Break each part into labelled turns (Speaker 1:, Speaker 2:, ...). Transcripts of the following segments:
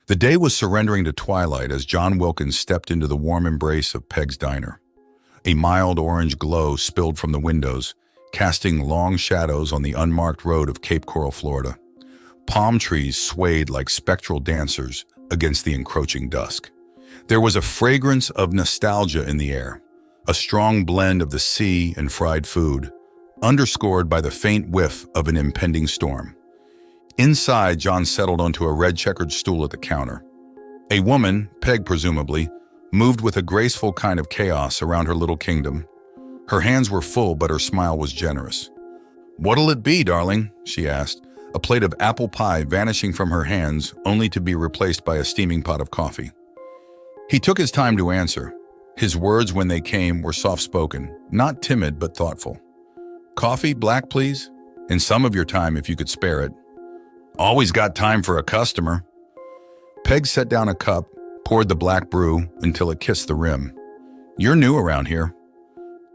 Speaker 1: The day was surrendering to twilight as John Wilkins stepped into the warm embrace of Peg's diner. A mild orange glow spilled from the windows, casting long shadows on the unmarked road of Cape Coral, Florida. Palm trees swayed like spectral dancers against the encroaching dusk. There was a fragrance of nostalgia in the air, a strong blend of the sea and fried food, underscored by the faint whiff of an impending storm. Inside, John settled onto a red-checkered stool at the counter. A woman, Peg presumably, moved with a graceful kind of chaos around her little kingdom. Her hands were full, but her smile was generous. "What'll it be, darling?" she asked, a plate of apple pie vanishing from her hands only to be replaced by a steaming pot of coffee. He took his time to answer. His words, when they came, were soft-spoken, not timid but thoughtful. "Coffee, black, please? And some of your time if you could spare it." "Always got time for a customer." Peg set down a cup, poured the black brew until it kissed the rim. "You're new around here."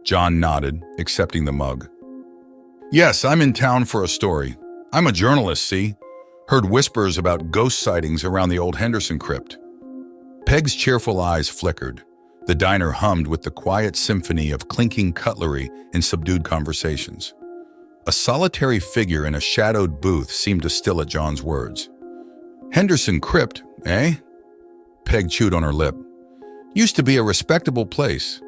Speaker 1: John nodded, accepting the mug. "Yes, I'm in town for a story. I'm a journalist, see? Heard whispers about ghost sightings around the old Henderson crypt." Peg's cheerful eyes flickered. The diner hummed with the quiet symphony of clinking cutlery and subdued conversations. A solitary figure in a shadowed booth seemed to still at John's words. "Henderson crypt, eh?" Peg chewed on her lip. "Used to be a respectable place.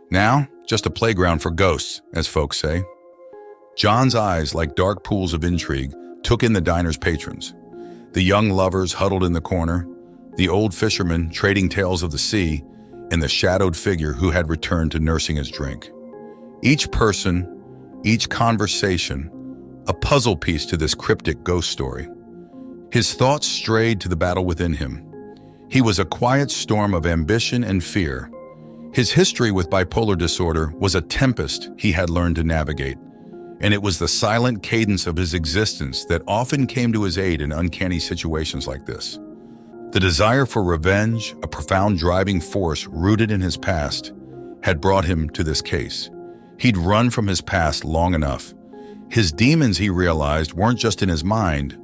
Speaker 1: Now, just a playground for ghosts, as folks say." John's eyes, like dark pools of intrigue, took in the diner's patrons. The young lovers huddled in the corner, the old fisherman trading tales of the sea, and the shadowed figure who had returned to nursing his drink. Each person, each conversation, a puzzle piece to this cryptic ghost story. His thoughts strayed to the battle within him. He was a quiet storm of ambition and fear. His history with bipolar disorder was a tempest he had learned to navigate, and it was the silent cadence of his existence that often came to his aid in uncanny situations like this. The desire for revenge, a profound driving force rooted in his past, had brought him to this case. He'd run from his past long enough. His demons, he realized, weren't just in his mind,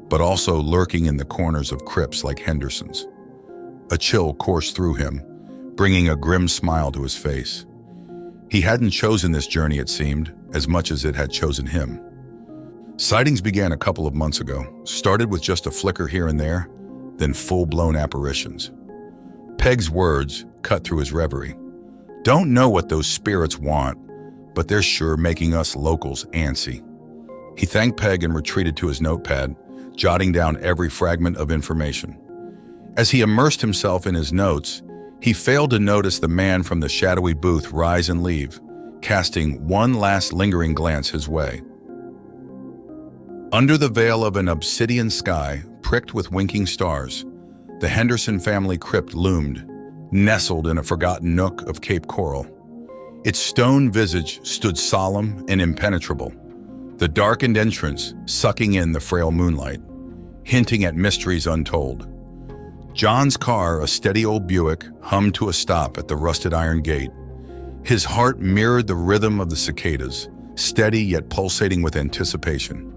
Speaker 1: but also lurking in the corners of crypts like Henderson's. A chill coursed through him, bringing a grim smile to his face. He hadn't chosen this journey, it seemed, as much as it had chosen him. Sightings began a couple of months ago, started with just a flicker here and there, then full-blown apparitions. Peg's words cut through his reverie. "Don't know what those spirits want, but they're sure making us locals antsy." He thanked Peg and retreated to his notepad, jotting down every fragment of information. As he immersed himself in his notes, he failed to notice the man from the shadowy booth rise and leave, casting one last lingering glance his way. Under the veil of an obsidian sky, pricked with winking stars, the Henderson family crypt loomed, nestled in a forgotten nook of Cape Coral. Its stone visage stood solemn and impenetrable, the darkened entrance sucking in the frail moonlight, hinting at mysteries untold. John's car, a steady old Buick, hummed to a stop at the rusted iron gate. His heart mirrored the rhythm of the cicadas, steady yet pulsating with anticipation.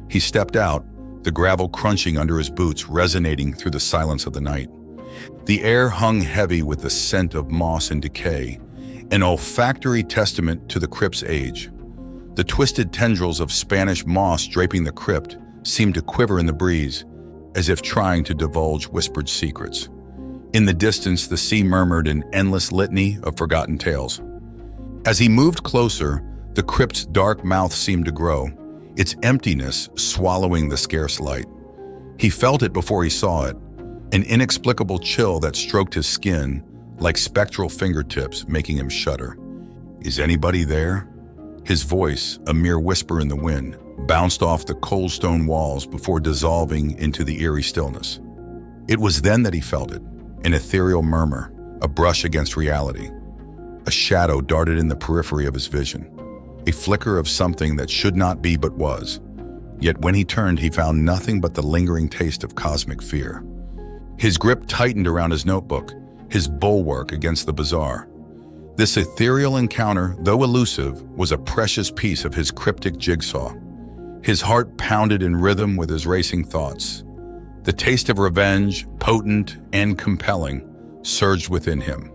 Speaker 1: He stepped out, the gravel crunching under his boots resonating through the silence of the night. The air hung heavy with the scent of moss and decay, an olfactory testament to the crypt's age. The twisted tendrils of Spanish moss draping the crypt seemed to quiver in the breeze, as if trying to divulge whispered secrets. In the distance, the sea murmured an endless litany of forgotten tales. As he moved closer, the crypt's dark mouth seemed to grow, its emptiness swallowing the scarce light. He felt it before he saw it, an inexplicable chill that stroked his skin, like spectral fingertips making him shudder. "Is anybody there?" His voice, a mere whisper in the wind, bounced off the cold stone walls before dissolving into the eerie stillness. It was then that he felt it, an ethereal murmur, a brush against reality. A shadow darted in the periphery of his vision, a flicker of something that should not be but was. Yet when he turned, he found nothing but the lingering taste of cosmic fear. His grip tightened around his notebook, his bulwark against the bizarre. This ethereal encounter, though elusive, was a precious piece of his cryptic jigsaw. His heart pounded in rhythm with his racing thoughts. The taste of revenge, potent and compelling, surged within him.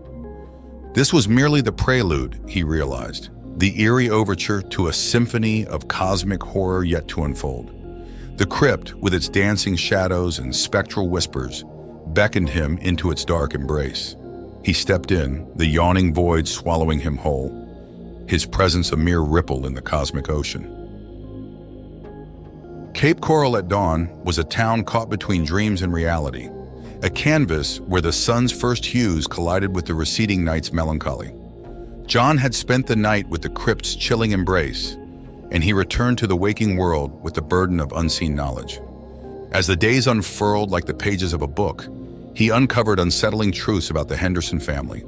Speaker 1: This was merely the prelude, he realized, the eerie overture to a symphony of cosmic horror yet to unfold. The crypt, with its dancing shadows and spectral whispers, beckoned him into its dark embrace. He stepped in, the yawning void swallowing him whole, his presence a mere ripple in the cosmic ocean. Cape Coral at dawn was a town caught between dreams and reality, a canvas where the sun's first hues collided with the receding night's melancholy. John had spent the night with the crypt's chilling embrace, and he returned to the waking world with the burden of unseen knowledge. As the days unfurled like the pages of a book, he uncovered unsettling truths about the Henderson family,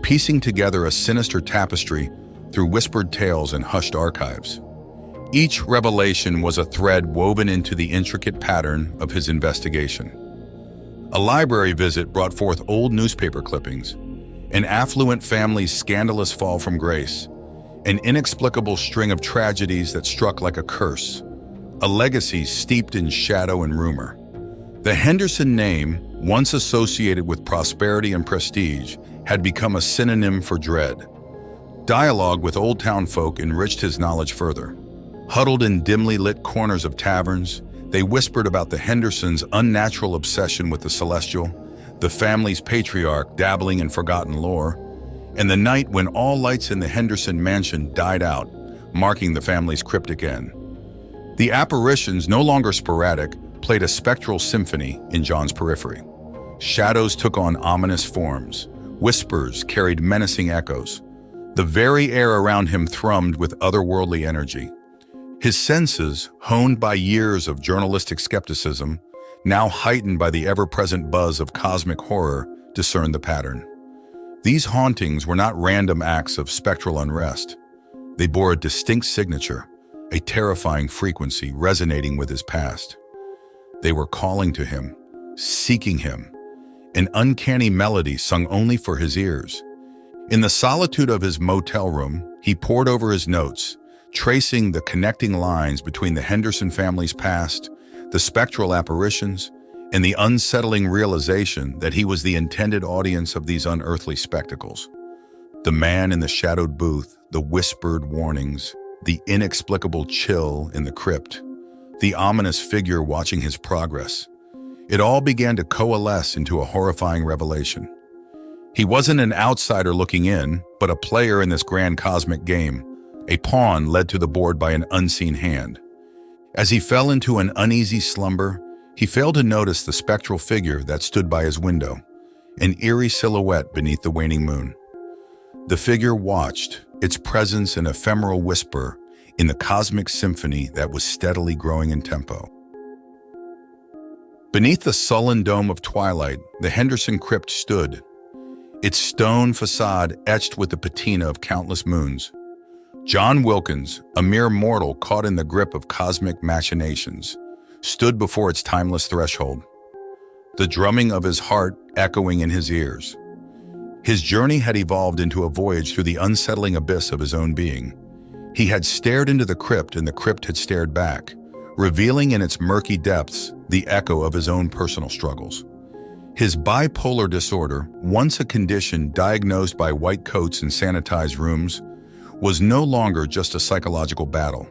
Speaker 1: piecing together a sinister tapestry through whispered tales and hushed archives. Each revelation was a thread woven into the intricate pattern of his investigation. A library visit brought forth old newspaper clippings, an affluent family's scandalous fall from grace, an inexplicable string of tragedies that struck like a curse, a legacy steeped in shadow and rumor. The Henderson name, once associated with prosperity and prestige, had become a synonym for dread. Dialogue with Old Town folk enriched his knowledge further. Huddled in dimly lit corners of taverns, they whispered about the Hendersons' unnatural obsession with the celestial, the family's patriarch dabbling in forgotten lore, and the night when all lights in the Henderson mansion died out, marking the family's cryptic end. The apparitions, no longer sporadic, played a spectral symphony in John's periphery. Shadows took on ominous forms, whispers carried menacing echoes. The very air around him thrummed with otherworldly energy. His senses, honed by years of journalistic skepticism, now heightened by the ever-present buzz of cosmic horror, discerned the pattern. These hauntings were not random acts of spectral unrest. They bore a distinct signature, a terrifying frequency resonating with his past. They were calling to him, seeking him, an uncanny melody sung only for his ears. In the solitude of his motel room, he pored over his notes, tracing the connecting lines between the Henderson family's past, the spectral apparitions, and the unsettling realization that he was the intended audience of these unearthly spectacles. The man in the shadowed booth, the whispered warnings, the inexplicable chill in the crypt, the ominous figure watching his progress. It all began to coalesce into a horrifying revelation. He wasn't an outsider looking in, but a player in this grand cosmic game, a pawn led to the board by an unseen hand. As he fell into an uneasy slumber, he failed to notice the spectral figure that stood by his window, an eerie silhouette beneath the waning moon. The figure watched, its presence an ephemeral whisper in the cosmic symphony that was steadily growing in tempo. Beneath the sullen dome of twilight, the Henderson crypt stood, its stone facade etched with the patina of countless moons. John Wilkins, a mere mortal caught in the grip of cosmic machinations, stood before its timeless threshold, the drumming of his heart echoing in his ears. His journey had evolved into a voyage through the unsettling abyss of his own being. He had stared into the crypt and the crypt had stared back, revealing in its murky depths the echo of his own personal struggles. His bipolar disorder, once a condition diagnosed by white coats and sanitized rooms, was no longer just a psychological battle.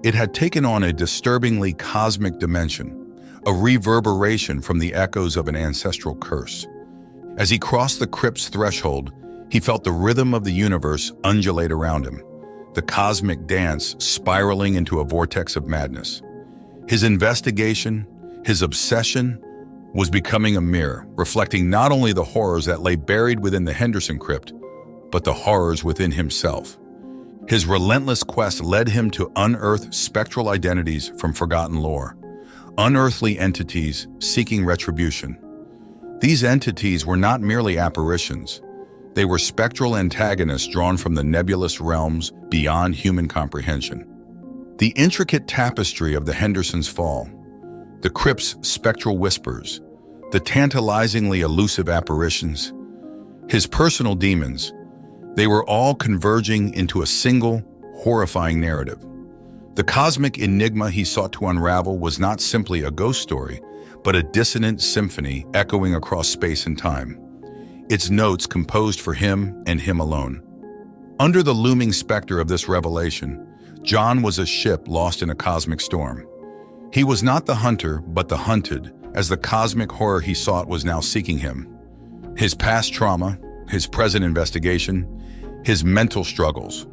Speaker 1: It had taken on a disturbingly cosmic dimension, a reverberation from the echoes of an ancestral curse. As he crossed the crypt's threshold, he felt the rhythm of the universe undulate around him, the cosmic dance spiraling into a vortex of madness. His investigation, his obsession, was becoming a mirror, reflecting not only the horrors that lay buried within the Henderson crypt, but the horrors within himself. His relentless quest led him to unearth spectral identities from forgotten lore, unearthly entities seeking retribution. These entities were not merely apparitions. They were spectral antagonists drawn from the nebulous realms beyond human comprehension. The intricate tapestry of the Hendersons' fall, the crypt's spectral whispers, the tantalizingly elusive apparitions, his personal demons, they were all converging into a single, horrifying narrative. The cosmic enigma he sought to unravel was not simply a ghost story, but a dissonant symphony echoing across space and time, its notes composed for him and him alone. Under the looming specter of this revelation, John was a ship lost in a cosmic storm. He was not the hunter, but the hunted, as the cosmic horror he sought was now seeking him. His past trauma, his present investigation, his mental struggles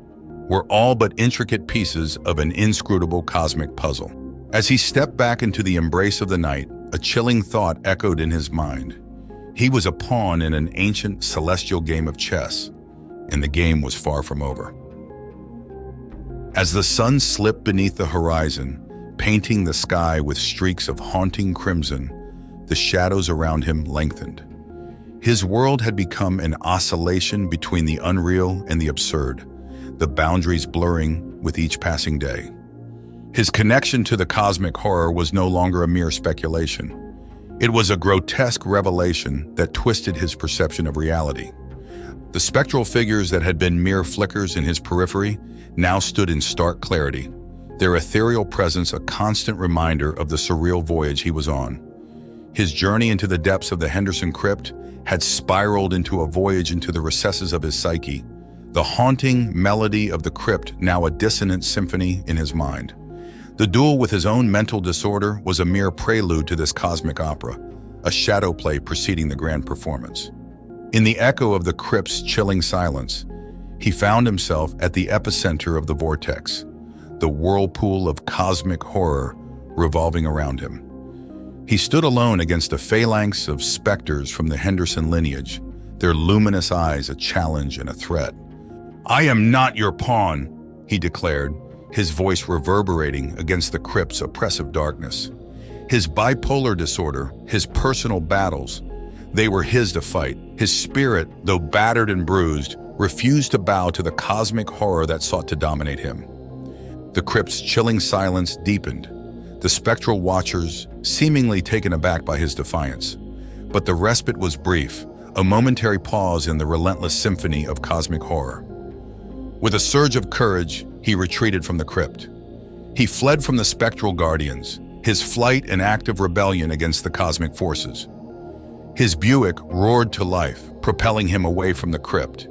Speaker 1: were all but intricate pieces of an inscrutable cosmic puzzle. As he stepped back into the embrace of the night, a chilling thought echoed in his mind. He was a pawn in an ancient celestial game of chess, and the game was far from over. As the sun slipped beneath the horizon, painting the sky with streaks of haunting crimson, the shadows around him lengthened. His world had become an oscillation between the unreal and the absurd, the boundaries blurring with each passing day. His connection to the cosmic horror was no longer a mere speculation. It was a grotesque revelation that twisted his perception of reality. The spectral figures that had been mere flickers in his periphery now stood in stark clarity, their ethereal presence a constant reminder of the surreal voyage he was on. His journey into the depths of the Henderson crypt had spiraled into a voyage into the recesses of his psyche, the haunting melody of the crypt now a dissonant symphony in his mind. The duel with his own mental disorder was a mere prelude to this cosmic opera, a shadow play preceding the grand performance. In the echo of the crypt's chilling silence, he found himself at the epicenter of the vortex, the whirlpool of cosmic horror revolving around him. He stood alone against a phalanx of specters from the Henderson lineage, their luminous eyes a challenge and a threat. "I am not your pawn," he declared, his voice reverberating against the crypt's oppressive darkness. His bipolar disorder, his personal battles, they were his to fight. His spirit, though battered and bruised, refused to bow to the cosmic horror that sought to dominate him. The crypt's chilling silence deepened, the spectral watchers seemingly taken aback by his defiance. But the respite was brief, a momentary pause in the relentless symphony of cosmic horror. With a surge of courage, he retreated from the crypt. He fled from the Spectral Guardians, his flight an act of rebellion against the cosmic forces. His Buick roared to life, propelling him away from the crypt,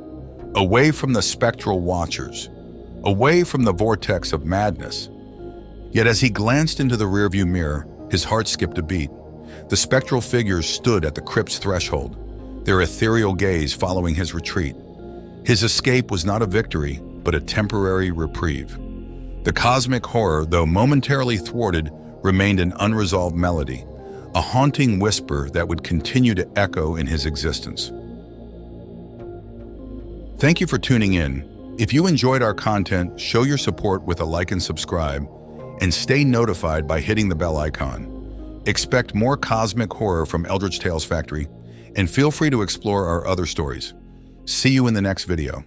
Speaker 1: away from the spectral watchers, away from the vortex of madness. Yet as he glanced into the rearview mirror, his heart skipped a beat. The spectral figures stood at the crypt's threshold, their ethereal gaze following his retreat. His escape was not a victory, but a temporary reprieve. The cosmic horror, though momentarily thwarted, remained an unresolved melody, a haunting whisper that would continue to echo in his existence. Thank you for tuning in. If you enjoyed our content, show your support with a like and subscribe, and stay notified by hitting the bell icon. Expect more cosmic horror from Eldritch Tales Factory, and feel free to explore our other stories. See you in the next video.